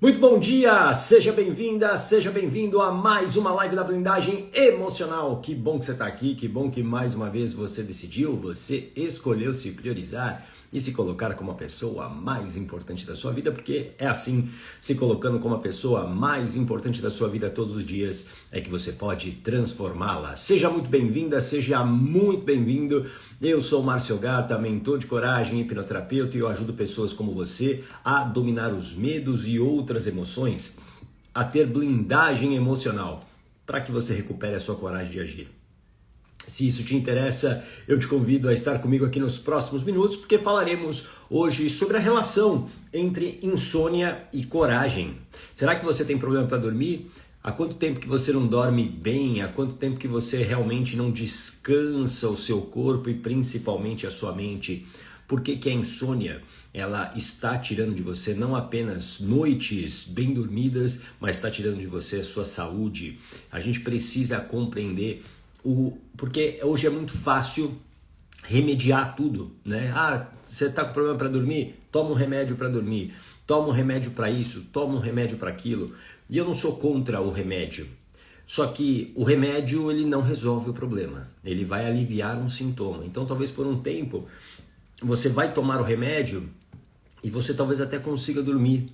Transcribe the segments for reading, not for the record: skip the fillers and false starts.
Muito bom dia, seja bem-vinda, seja bem-vindo a mais uma live da blindagem emocional. Que bom que você está aqui, que bom que mais uma vez você decidiu, você escolheu se priorizar e se colocar como a pessoa mais importante da sua vida, porque é assim, se colocando como a pessoa mais importante da sua vida todos os dias, é que você pode transformá-la. Seja muito bem-vinda, seja muito bem-vindo. Eu sou o Márcio Gata, mentor de coragem, hipnoterapeuta, e eu ajudo pessoas como você a dominar os medos e outras emoções, a ter blindagem emocional, para que você recupere a sua coragem de agir. Se isso te interessa, eu te convido a estar comigo aqui nos próximos minutos, porque falaremos hoje sobre a relação entre insônia e coragem. Será que você tem problema para dormir? Há quanto tempo que você não dorme bem? Há quanto tempo que você realmente não descansa o seu corpo e principalmente a sua mente? Por que a insônia, ela está tirando de você não apenas noites bem dormidas, mas está tirando de você a sua saúde? A gente precisa compreender porque hoje é muito fácil remediar tudo, né? Você está com problema para dormir? Toma um remédio para dormir. Toma um remédio para isso, toma um remédio para aquilo. E eu não sou contra o remédio. Só que o remédio, ele não resolve o problema. Ele vai aliviar um sintoma. Então, talvez por um tempo, você vai tomar o remédio e você talvez até consiga dormir.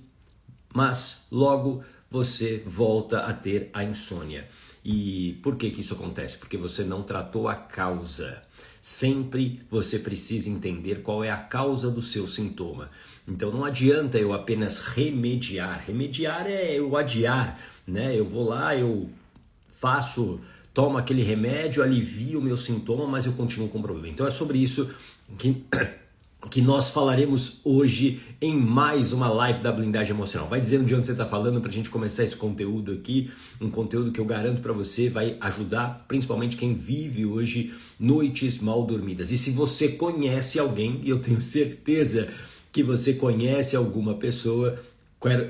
Mas logo você volta a ter a insônia. E por que isso acontece? Porque você não tratou a causa. Sempre você precisa entender qual é a causa do seu sintoma. Então não adianta eu apenas remediar. Remediar é eu adiar, né? Eu vou lá, eu tomo aquele remédio, alivio o meu sintoma, mas eu continuo com o problema. Então é sobre isso que nós falaremos hoje em mais uma live da blindagem emocional. Vai dizendo de onde você está falando para a gente começar esse conteúdo aqui, um conteúdo que eu garanto para você vai ajudar principalmente quem vive hoje noites mal dormidas. E se você conhece alguém, e eu tenho certeza que você conhece alguma pessoa,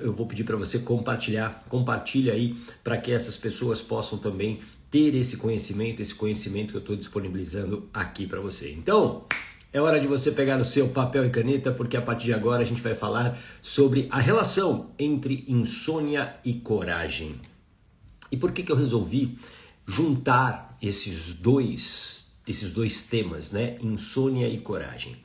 eu vou pedir para você compartilha aí para que essas pessoas possam também ter esse conhecimento que eu estou disponibilizando aqui para você. Então, é hora de você pegar o seu papel e caneta, porque a partir de agora a gente vai falar sobre a relação entre insônia e coragem. E por que eu resolvi juntar esses dois temas, né? Insônia e coragem?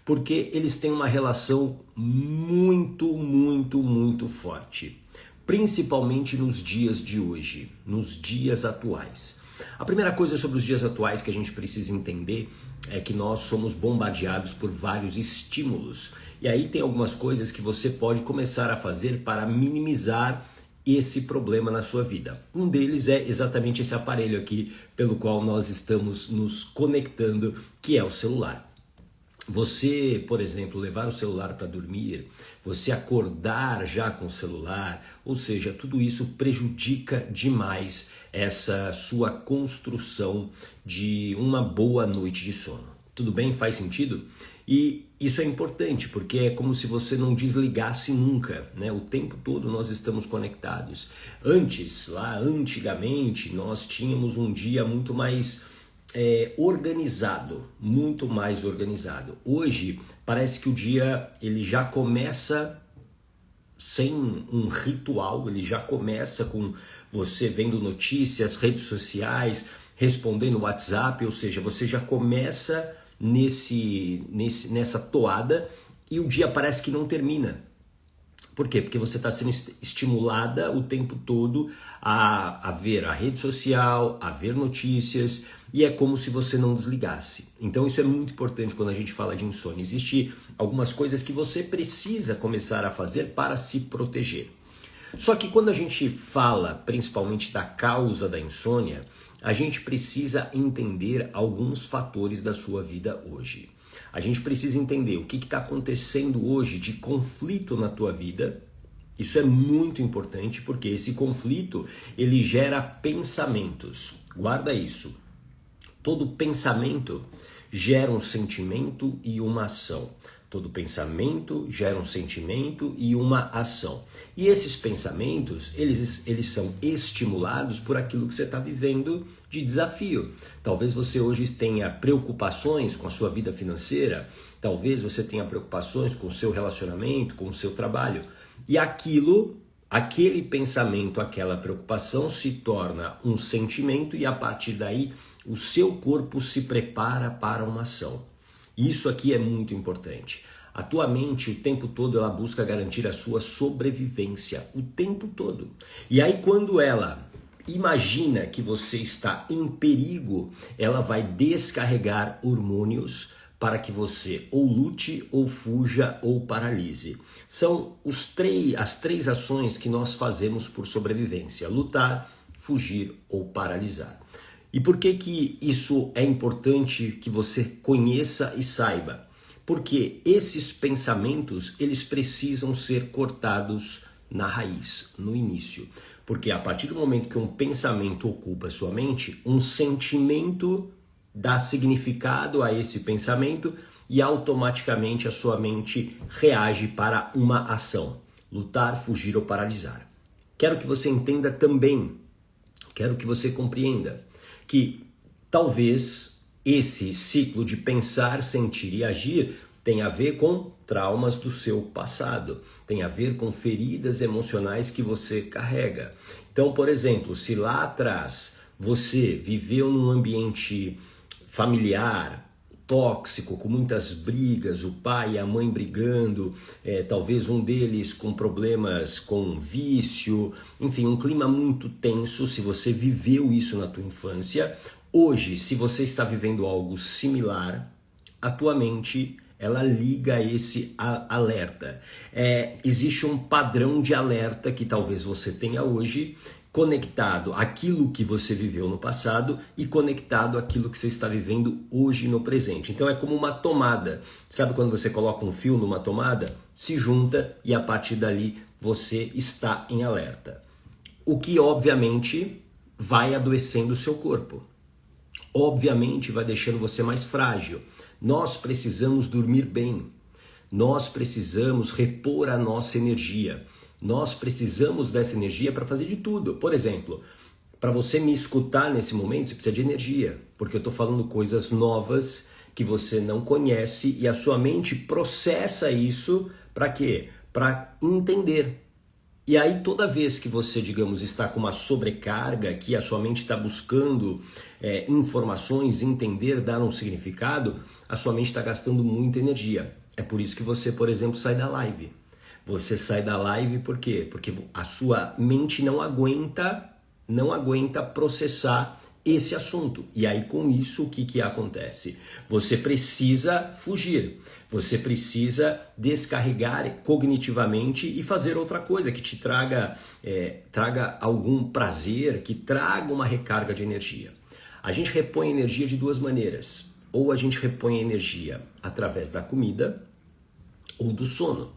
Porque eles têm uma relação muito, muito, muito forte. Principalmente nos dias de hoje, nos dias atuais. A primeira coisa sobre os dias atuais que a gente precisa entender é que nós somos bombardeados por vários estímulos. E aí tem algumas coisas que você pode começar a fazer para minimizar esse problema na sua vida. Um deles é exatamente esse aparelho aqui pelo qual nós estamos nos conectando, que é o celular. Você, por exemplo, levar o celular para dormir, você acordar já com o celular, ou seja, tudo isso prejudica demais essa sua construção de uma boa noite de sono. Tudo bem? Faz sentido? E isso é importante porque é como se você não desligasse nunca, né? O tempo todo nós estamos conectados. Antigamente, nós tínhamos um dia muito mais organizado, muito mais organizado. Hoje parece que o dia ele já começa sem um ritual, ele já começa com você vendo notícias, redes sociais, respondendo WhatsApp, ou seja, você já começa nessa toada e o dia parece que não termina. Por quê? Porque você está sendo estimulada o tempo todo a ver a rede social, a ver notícias, e é como se você não desligasse. Então isso é muito importante quando a gente fala de insônia. Existem algumas coisas que você precisa começar a fazer para se proteger. Só que quando a gente fala principalmente da causa da insônia, a gente precisa entender alguns fatores da sua vida hoje. A gente precisa entender o que está acontecendo hoje de conflito na tua vida. Isso é muito importante porque esse conflito ele gera pensamentos. Guarda isso. Todo pensamento gera um sentimento e uma ação. Todo pensamento gera um sentimento e uma ação. E esses pensamentos, eles são estimulados por aquilo que você está vivendo de desafio. Talvez você hoje tenha preocupações com a sua vida financeira, talvez você tenha preocupações com o seu relacionamento, com o seu trabalho. E aquilo aquele pensamento, aquela preocupação se torna um sentimento e a partir daí o seu corpo se prepara para uma ação. Isso aqui é muito importante. A tua mente o tempo todo ela busca garantir a sua sobrevivência, o tempo todo. E aí quando ela imagina que você está em perigo, ela vai descarregar hormônios para que você ou lute, ou fuja, ou paralise. São as três ações que nós fazemos por sobrevivência: lutar, fugir ou paralisar. E por que isso é importante que você conheça e saiba? Porque esses pensamentos, eles precisam ser cortados na raiz, no início. Porque a partir do momento que um pensamento ocupa sua mente, um sentimento dá significado a esse pensamento e automaticamente a sua mente reage para uma ação: lutar, fugir ou paralisar. Quero que você entenda também, quero que você compreenda que talvez esse ciclo de pensar, sentir e agir tem a ver com traumas do seu passado, tem a ver com feridas emocionais que você carrega. Então, por exemplo, se lá atrás você viveu num ambiente familiar tóxico, com muitas brigas, o pai e a mãe brigando, talvez um deles com problemas com vício, enfim, um clima muito tenso. Se você viveu isso na tua infância, hoje, se você está vivendo algo similar, a tua mente ela liga esse alerta. Existe um padrão de alerta que talvez você tenha hoje, conectado àquilo que você viveu no passado e conectado àquilo que você está vivendo hoje no presente. Então é como uma tomada. Sabe quando você coloca um fio numa tomada? Se junta e a partir dali você está em alerta. O que obviamente vai adoecendo o seu corpo. Obviamente vai deixando você mais frágil. Nós precisamos dormir bem. Nós precisamos repor a nossa energia. Nós precisamos dessa energia para fazer de tudo. Por exemplo, para você me escutar nesse momento, você precisa de energia, porque eu estou falando coisas novas que você não conhece e a sua mente processa isso para quê? Para entender. E aí toda vez que você, digamos, está com uma sobrecarga, que a sua mente está buscando informações, entender, dar um significado, a sua mente está gastando muita energia. É por isso que você, por exemplo, sai da live. Você sai da live por quê? Porque a sua mente não aguenta processar esse assunto. E aí com isso o que acontece? Você precisa fugir, você precisa descarregar cognitivamente e fazer outra coisa que te traga algum prazer, que traga uma recarga de energia. A gente repõe energia de duas maneiras. Ou a gente repõe energia através da comida ou do sono.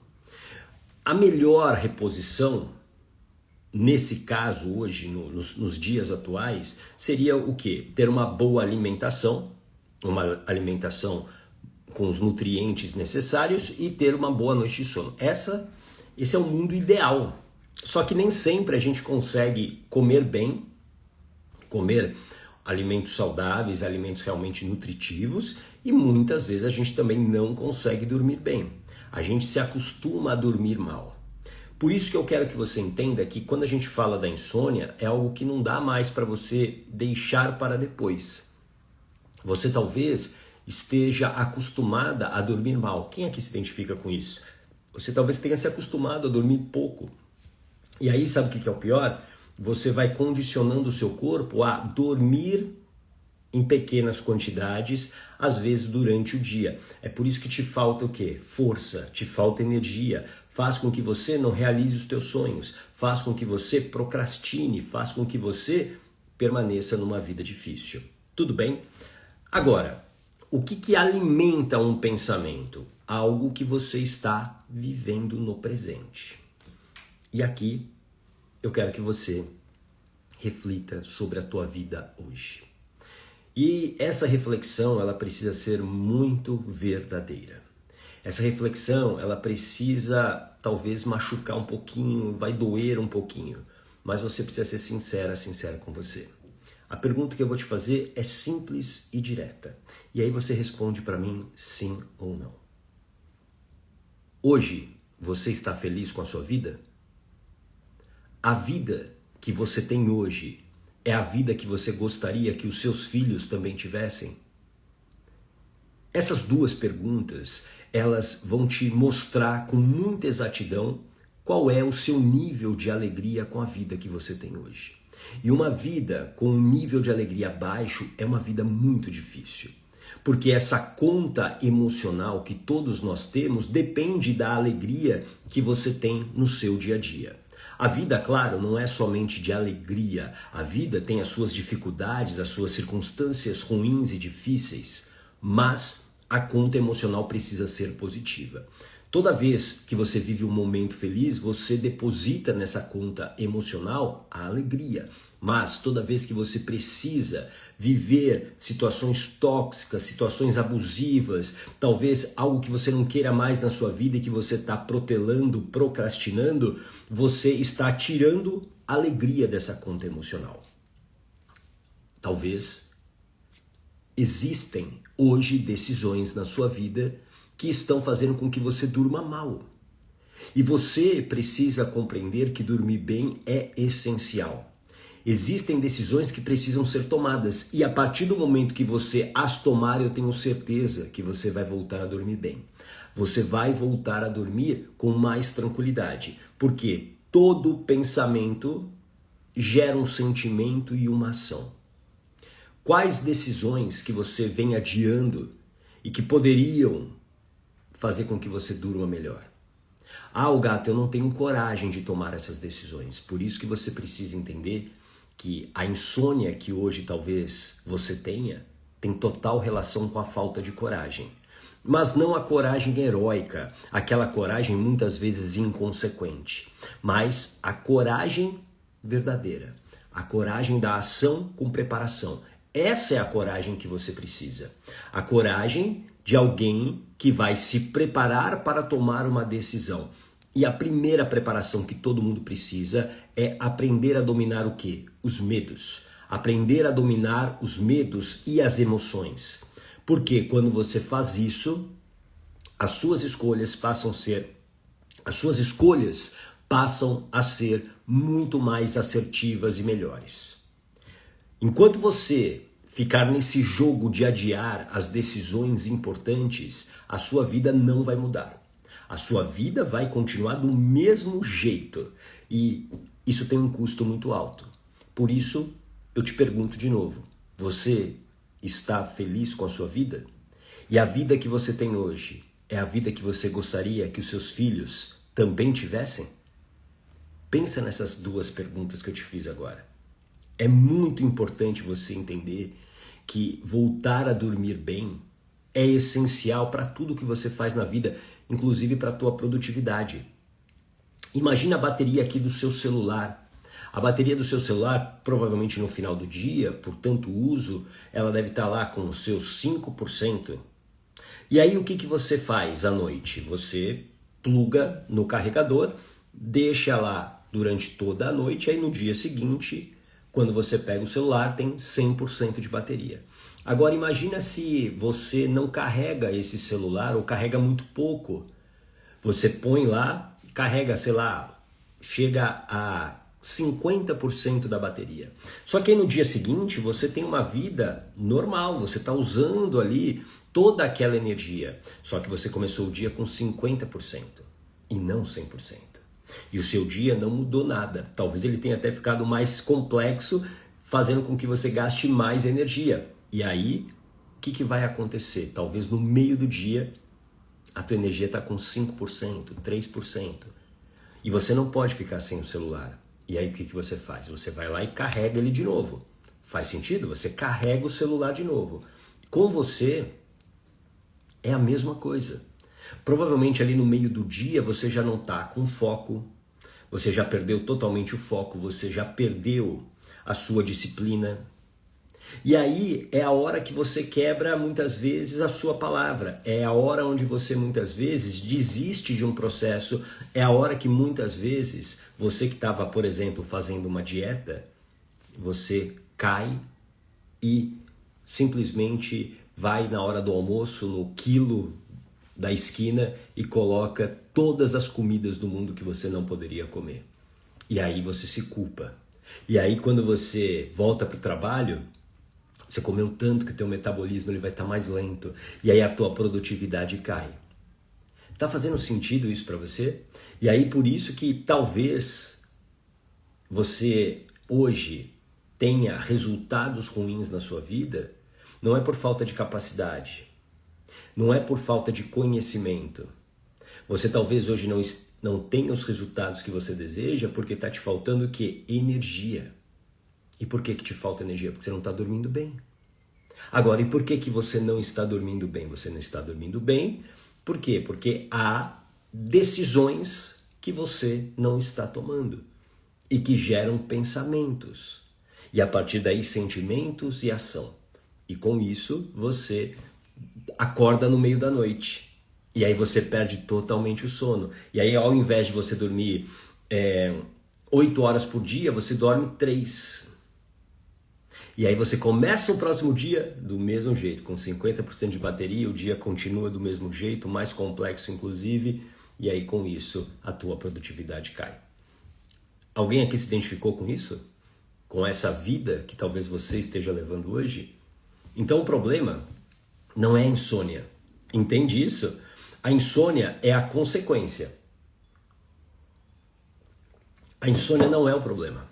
A melhor reposição, nesse caso hoje, nos dias atuais, seria o quê? Ter uma boa alimentação, uma alimentação com os nutrientes necessários e ter uma boa noite de sono. Esse é o mundo ideal. Só que nem sempre a gente consegue comer bem, comer alimentos saudáveis, alimentos realmente nutritivos, e muitas vezes a gente também não consegue dormir bem. A gente se acostuma a dormir mal. Por isso que eu quero que você entenda que quando a gente fala da insônia, é algo que não dá mais para você deixar para depois. Você talvez esteja acostumada a dormir mal. Quem aqui se identifica com isso? Você talvez tenha se acostumado a dormir pouco. E aí, sabe o que é o pior? Você vai condicionando o seu corpo a dormir em pequenas quantidades, às vezes durante o dia. É por isso que te falta o quê? Força, te falta energia, faz com que você não realize os teus sonhos, faz com que você procrastine, faz com que você permaneça numa vida difícil. Tudo bem? Agora, o que alimenta um pensamento? Algo que você está vivendo no presente. E aqui eu quero que você reflita sobre a tua vida hoje. E essa reflexão, ela precisa ser muito verdadeira. Essa reflexão, ela precisa talvez machucar um pouquinho, vai doer um pouquinho, mas você precisa ser sincera com você. A pergunta que eu vou te fazer é simples e direta. E aí você responde para mim sim ou não. Hoje, você está feliz com a sua vida? A vida que você tem hoje é a vida que você gostaria que os seus filhos também tivessem? Essas duas perguntas, elas vão te mostrar com muita exatidão qual é o seu nível de alegria com a vida que você tem hoje. E uma vida com um nível de alegria baixo é uma vida muito difícil. Porque essa conta emocional que todos nós temos depende da alegria que você tem no seu dia a dia. A vida, claro, não é somente de alegria. A vida tem as suas dificuldades, as suas circunstâncias ruins e difíceis, mas a conta emocional precisa ser positiva. Toda vez que você vive um momento feliz, você deposita nessa conta emocional a alegria. Mas toda vez que você precisa viver situações tóxicas, situações abusivas, talvez algo que você não queira mais na sua vida e que você está protelando, procrastinando, você está tirando a alegria dessa conta emocional. Talvez existem hoje decisões na sua vida que estão fazendo com que você durma mal. E você precisa compreender que dormir bem é essencial. Existem decisões que precisam ser tomadas e a partir do momento que você as tomar, eu tenho certeza que você vai voltar a dormir bem. Você vai voltar a dormir com mais tranquilidade, porque todo pensamento gera um sentimento e uma ação. Quais decisões que você vem adiando e que poderiam fazer com que você durma melhor? Gato, eu não tenho coragem de tomar essas decisões. Por isso que você precisa entender que a insônia que hoje talvez você tenha tem total relação com a falta de coragem. Mas não a coragem heróica, aquela coragem muitas vezes inconsequente, mas a coragem verdadeira, a coragem da ação com preparação. Essa é a coragem que você precisa. A coragem de alguém que vai se preparar para tomar uma decisão. E a primeira preparação que todo mundo precisa é aprender a dominar o quê? Os medos. Aprender a dominar os medos e as emoções. Porque quando você faz isso, as suas escolhas passam a ser muito mais assertivas e melhores. Enquanto você ficar nesse jogo de adiar as decisões importantes, a sua vida não vai mudar. A sua vida vai continuar do mesmo jeito e isso tem um custo muito alto. Por isso, eu te pergunto de novo, você está feliz com a sua vida? E a vida que você tem hoje é a vida que você gostaria que os seus filhos também tivessem? Pensa nessas duas perguntas que eu te fiz agora. É muito importante você entender que voltar a dormir bem é essencial para tudo que você faz na vida, inclusive para a tua produtividade. Imagina a bateria aqui do seu celular. A bateria do seu celular, provavelmente no final do dia, por tanto uso, ela deve estar lá com os seus 5%. E aí o que você faz à noite? Você pluga no carregador, deixa lá durante toda a noite, aí no dia seguinte, quando você pega o celular, tem 100% de bateria. Agora imagina se você não carrega esse celular ou carrega muito pouco. Você põe lá, carrega, sei lá, chega a 50% da bateria. Só que aí no dia seguinte você tem uma vida normal, você está usando ali toda aquela energia. Só que você começou o dia com 50% e não 100%. E o seu dia não mudou nada. Talvez ele tenha até ficado mais complexo, fazendo com que você gaste mais energia. E aí, o que vai acontecer? Talvez no meio do dia, a tua energia está com 5%, 3%. E você não pode ficar sem o celular. E aí, o que você faz? Você vai lá e carrega ele de novo. Faz sentido? Você carrega o celular de novo. Com você, é a mesma coisa. Provavelmente ali no meio do dia, você já não está com foco. Você já perdeu totalmente o foco. Você já perdeu a sua disciplina. E aí é a hora que você quebra muitas vezes a sua palavra, é a hora onde você muitas vezes desiste de um processo, é a hora que muitas vezes você que estava, por exemplo, fazendo uma dieta, você cai e simplesmente vai na hora do almoço no quilo da esquina e coloca todas as comidas do mundo que você não poderia comer. E aí você se culpa. E aí quando você volta para o trabalho, você comeu tanto que o teu metabolismo ele vai estar mais lento. E aí a tua produtividade cai. Tá fazendo sentido isso para você? E aí por isso que talvez você hoje tenha resultados ruins na sua vida, não é por falta de capacidade, não é por falta de conhecimento. Você talvez hoje não tenha os resultados que você deseja porque está te faltando o quê? Energia. E por que te falta energia? Porque você não está dormindo bem. Agora, e por que você não está dormindo bem? Você não está dormindo bem, por quê? Porque há decisões que você não está tomando e que geram pensamentos. E a partir daí, sentimentos e ação. E com isso, você acorda no meio da noite. E aí você perde totalmente o sono. E aí, ao invés de você dormir 8 horas por dia, você dorme 3. E aí você começa o próximo dia do mesmo jeito, com 50% de bateria, o dia continua do mesmo jeito, mais complexo inclusive, e aí com isso a tua produtividade cai. Alguém aqui se identificou com isso? Com essa vida que talvez você esteja levando hoje? Então o problema não é a insônia. Entende isso? A insônia é a consequência. A insônia não é o problema.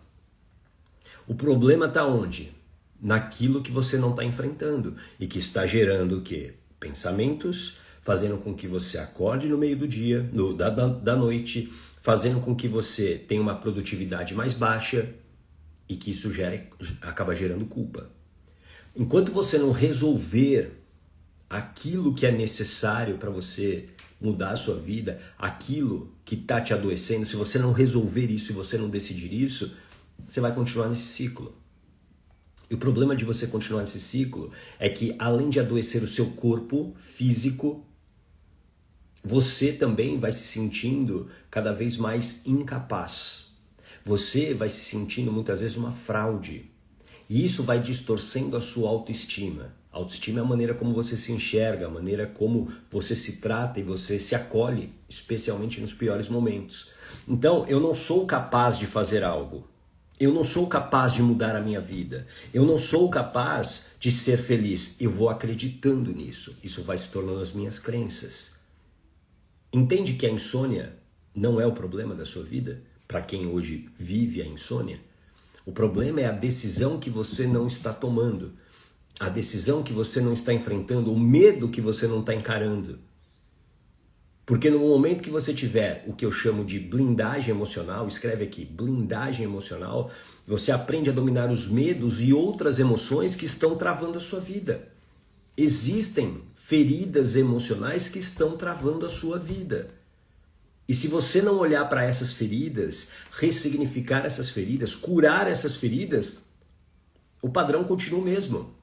O problema está onde? Naquilo que você não está enfrentando e que está gerando o quê? Pensamentos, fazendo com que você acorde no meio do dia, da noite, fazendo com que você tenha uma produtividade mais baixa e que isso acaba gerando culpa. Enquanto você não resolver aquilo que é necessário para você mudar a sua vida, aquilo que está te adoecendo, se você não resolver isso e você não decidir isso, você vai continuar nesse ciclo. E o problema de você continuar nesse ciclo é que, além de adoecer o seu corpo físico, você também vai se sentindo cada vez mais incapaz. Você vai se sentindo muitas vezes uma fraude. E isso vai distorcendo a sua autoestima. A autoestima é a maneira como você se enxerga, a maneira como você se trata e você se acolhe, especialmente nos piores momentos. Então, eu não sou capaz de fazer algo. Eu não sou capaz de mudar a minha vida. Eu não sou capaz de ser feliz. Eu vou acreditando nisso. Isso vai se tornando as minhas crenças. Entende que a insônia não é o problema da sua vida? Para quem hoje vive a insônia? O problema é a decisão que você não está tomando. A decisão que você não está enfrentando. O medo que você não está encarando. Porque no momento que você tiver o que eu chamo de blindagem emocional, escreve aqui, blindagem emocional, você aprende a dominar os medos e outras emoções que estão travando a sua vida. Existem feridas emocionais que estão travando a sua vida. E se você não olhar para essas feridas, ressignificar essas feridas, curar essas feridas, o padrão continua o mesmo.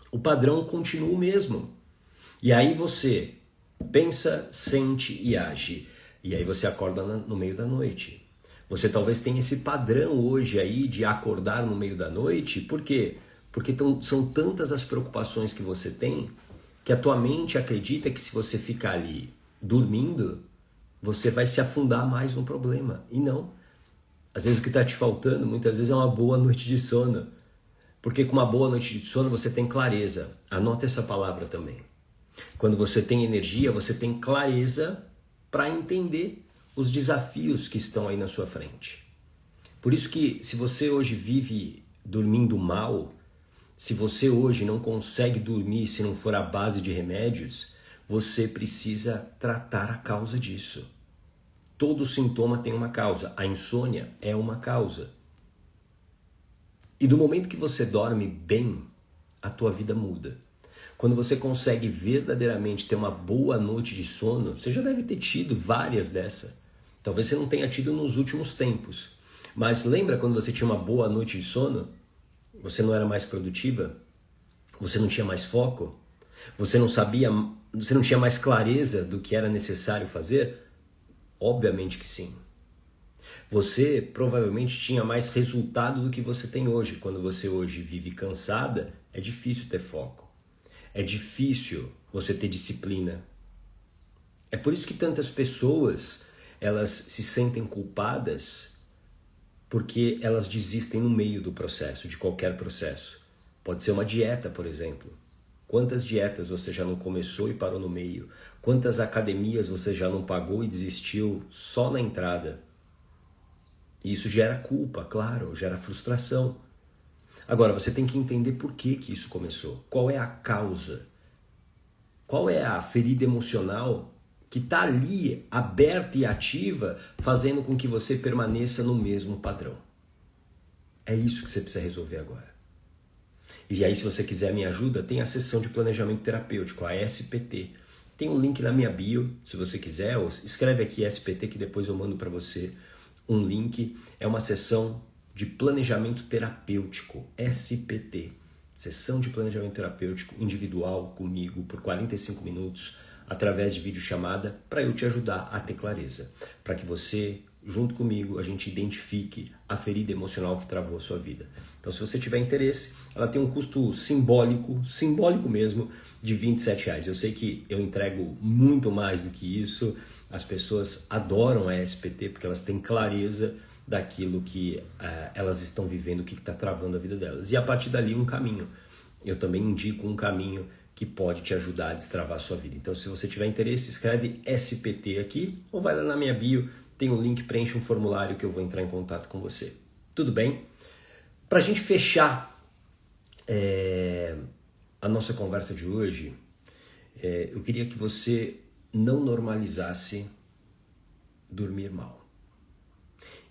O padrão continua o mesmo. E aí você pensa, sente e age. E aí você acorda no meio da noite. Você talvez tenha esse padrão hoje aí de acordar no meio da noite. Por quê? Porque são tantas as preocupações que você tem que a tua mente acredita que se você ficar ali dormindo, você vai se afundar mais no problema. E não. Às vezes o que está te faltando, muitas vezes, é uma boa noite de sono. Porque com uma boa noite de sono você tem clareza. Anota essa palavra também. Quando você tem energia, você tem clareza para entender os desafios que estão aí na sua frente. Por isso que se você hoje vive dormindo mal, se você hoje não consegue dormir se não for à base de remédios, você precisa tratar a causa disso. Todo sintoma tem uma causa. A insônia é uma causa. E do momento que você dorme bem, a tua vida muda. Quando você consegue verdadeiramente ter uma boa noite de sono, você já deve ter tido várias dessas. Talvez você não tenha tido nos últimos tempos. Mas lembra quando você tinha uma boa noite de sono? Você não era mais produtiva? Você não tinha mais foco? Você não tinha mais clareza do que era necessário fazer? Obviamente que sim. Você provavelmente tinha mais resultado do que você tem hoje. Quando você hoje vive cansada, é difícil ter foco. É difícil você ter disciplina. É por isso que tantas pessoas, elas se sentem culpadas porque elas desistem no meio do processo, de qualquer processo. Pode ser uma dieta, por exemplo. Quantas dietas você já não começou e parou no meio? Quantas academias você já não pagou e desistiu só na entrada? E isso gera culpa, claro, gera frustração. Agora, você tem que entender por que isso começou. Qual é a causa? Qual é a ferida emocional que está ali, aberta e ativa, fazendo com que você permaneça no mesmo padrão? É isso que você precisa resolver agora. E aí, se você quiser minha ajuda, tem a sessão de planejamento terapêutico, a SPT. Tem um link na minha bio, se você quiser, ou escreve aqui SPT que depois eu mando para você um link. É uma sessão de planejamento terapêutico, SPT. Sessão de planejamento terapêutico individual comigo por 45 minutos, através de videochamada, para eu te ajudar a ter clareza. Para que você, junto comigo, a gente identifique a ferida emocional que travou a sua vida. Então, se você tiver interesse, ela tem um custo simbólico mesmo, de R$27. Eu sei que eu entrego muito mais do que isso. As pessoas adoram a SPT porque elas têm clareza daquilo que elas estão vivendo, o que está travando a vida delas. E a partir dali, um caminho. Eu também indico um caminho que pode te ajudar a destravar a sua vida. Então, se você tiver interesse, escreve SPT aqui ou vai lá na minha bio, tem um link, preenche um formulário que eu vou entrar em contato com você. Tudo bem? Para a gente fechar a nossa conversa de hoje, eu queria que você não normalizasse dormir mal.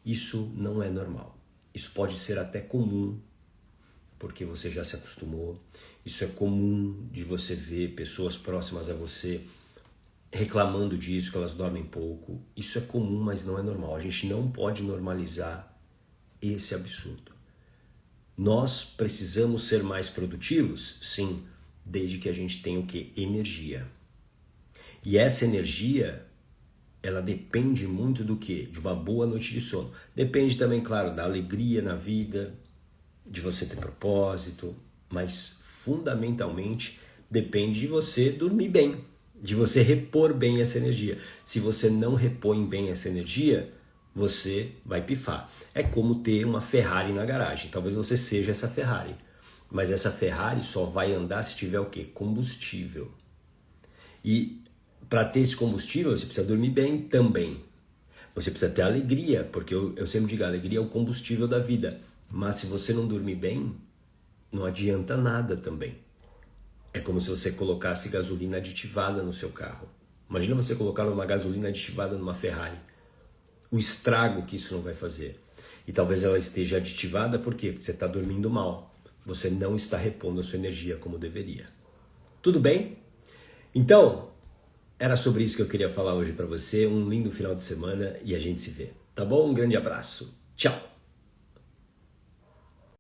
Isso não é normal. Isso pode ser até comum, porque você já se acostumou. Isso é comum de você ver pessoas próximas a você reclamando disso, que elas dormem pouco. Isso é comum, mas não é normal. A gente não pode normalizar esse absurdo. Nós precisamos ser mais produtivos? Sim, desde que a gente tenha o quê? Energia. E essa energia, ela depende muito do quê? De uma boa noite de sono. Depende também, claro, da alegria na vida, de você ter propósito, mas fundamentalmente depende de você dormir bem, de você repor bem essa energia. Se você não repõe bem essa energia, você vai pifar. É como ter uma Ferrari na garagem. Talvez você seja essa Ferrari, mas essa Ferrari só vai andar se tiver o quê? Combustível. E para ter esse combustível, você precisa dormir bem também. Você precisa ter alegria, porque eu sempre digo, a alegria é o combustível da vida. Mas se você não dormir bem, não adianta nada também. É como se você colocasse gasolina aditivada no seu carro. Imagina você colocar uma gasolina aditivada numa Ferrari. O estrago que isso não vai fazer. E talvez ela esteja aditivada por quê? Porque você está dormindo mal. Você não está repondo a sua energia como deveria. Tudo bem? Então, era sobre isso que eu queria falar hoje para você. Um lindo final de semana e a gente se vê. Tá bom? Um grande abraço. Tchau!